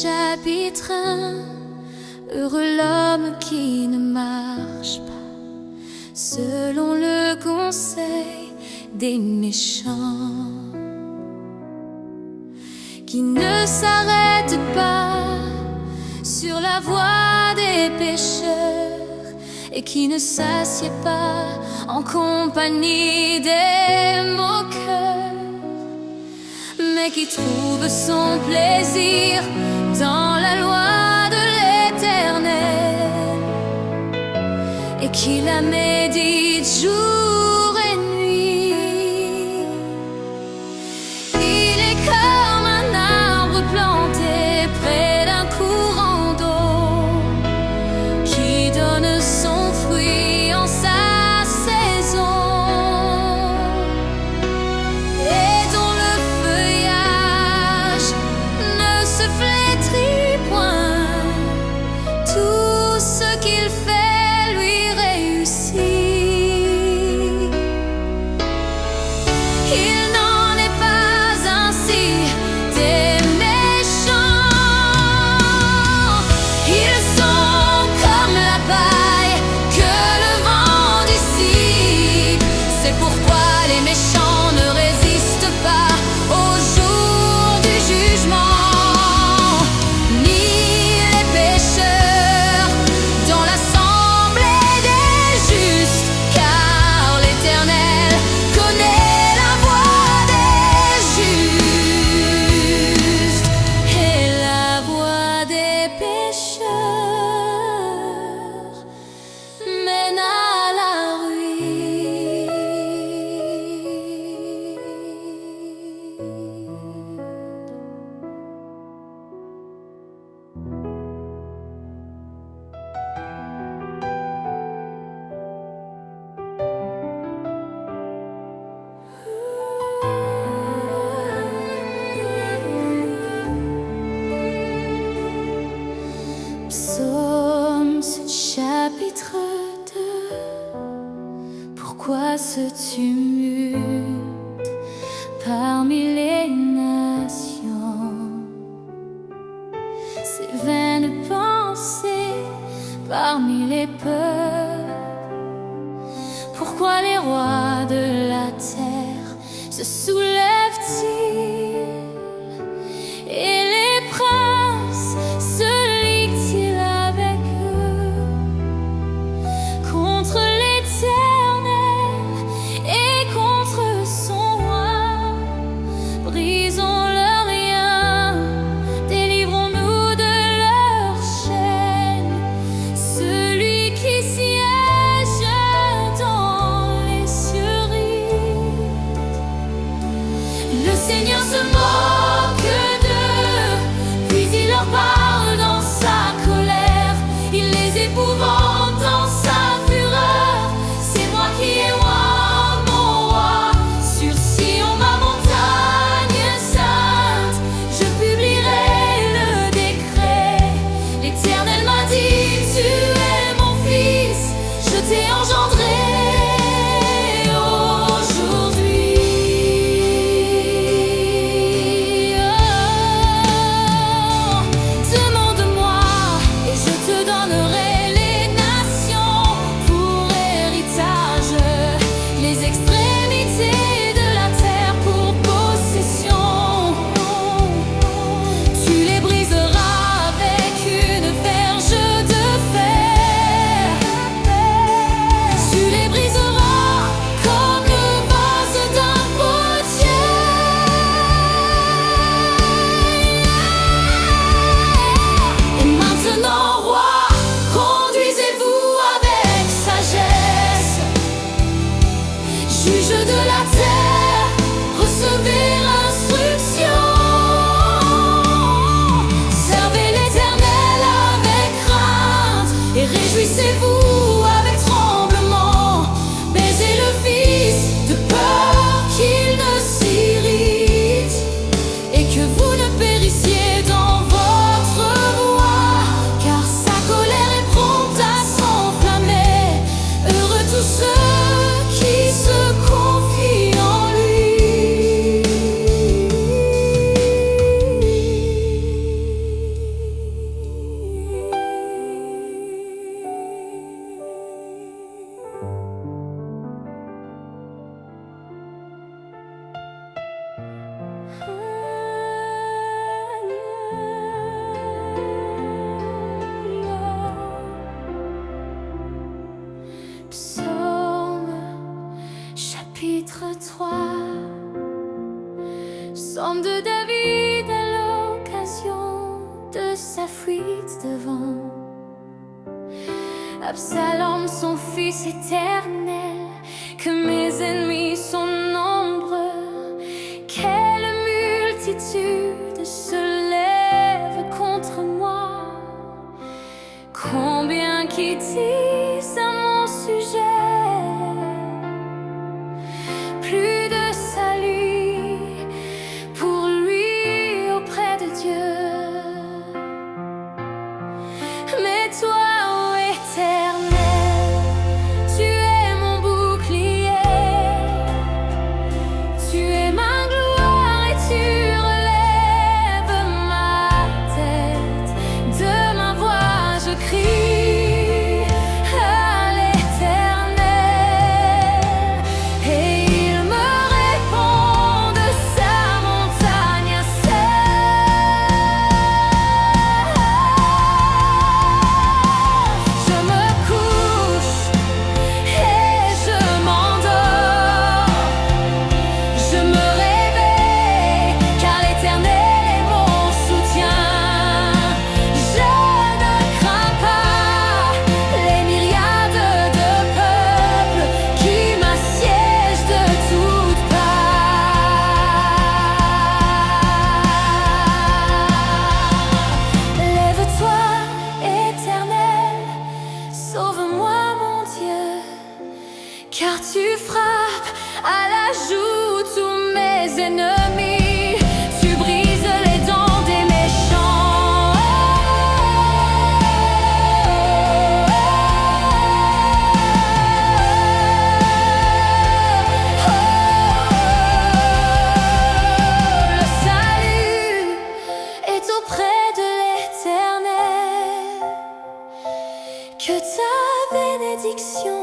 chapitre 1. Heureux l'homme qui ne marche pas selon le conseil des méchants, qui ne s'arrête pas sur la voie des pécheurs, et qui ne s'assied pas en compagnie des moqueurs, mais qui trouve son plaisir dans la loi de l'Éternel, et qui la médite jour et nuit. Il est comme un arbre planté près d'un courant d'eau, qui donne son fruit en sa saison, et dont le feuillage ne se flétrit point. Tout ce qu'il fait lui réussit. Il n'en est pas ainsi des méchants. Ils sont comme la paille que le vent dissipe. C'est pourquoi les méchants ne résistent pas au jour du jugement, ni les pécheurs dans l'assemblée des justes, car l'Éternel connaît la voie des justes, et la voie des pécheurs mène à la ruine. Psaume chapitre 2. Pourquoi ce tumulte parmi les nations, ces vaines pensées parmi les peuples? Pourquoi les rois de la terre se soulèvent-ils, et les princes se liguent-ils avec eux contre l'Éternel et contre son roi? Brisons leurs liens, délivrons-nous de leurs chaînes. Celui qui siège dans les cieux rit. Le Seigneur se moque d'eux, puis il leur parle dans sa colère. Il les épouvante dans sa fureur. C'est moi qui ai roi, mon roi, sur Sion, ma montagne sainte. Je publierai le décret. L'Éternel m'a dit: tu es mon fils, je t'ai engendré aujourd'hui. Oh, comme de David à l'occasion de sa fuite devant Absalom, son fils éternel. Que mes ennemis sont nombreux, quelle multitude se lève contre moi. Combien qui disent à mon sujet, plus de salut pour lui auprès de Dieu. Mais toi, ô Éternel, tu es mon bouclier, tu es ma gloire et tu relèves ma tête. De ma voix je crie à l'Éternel et il me répond de sa montagne sainte. Je me couche et je m'endors, je me réveille car l'Éternel est mon soutien. Je ne crains pas les myriades de peuples qui m'assiègent de toutes parts. Lève-toi, Éternel, sauve-moi, mon Dieu, car tu frappes à la joue tous mes ennemis. Tu brises les dents des méchants. Le salut est auprès de l'Éternel. Que ta bénédiction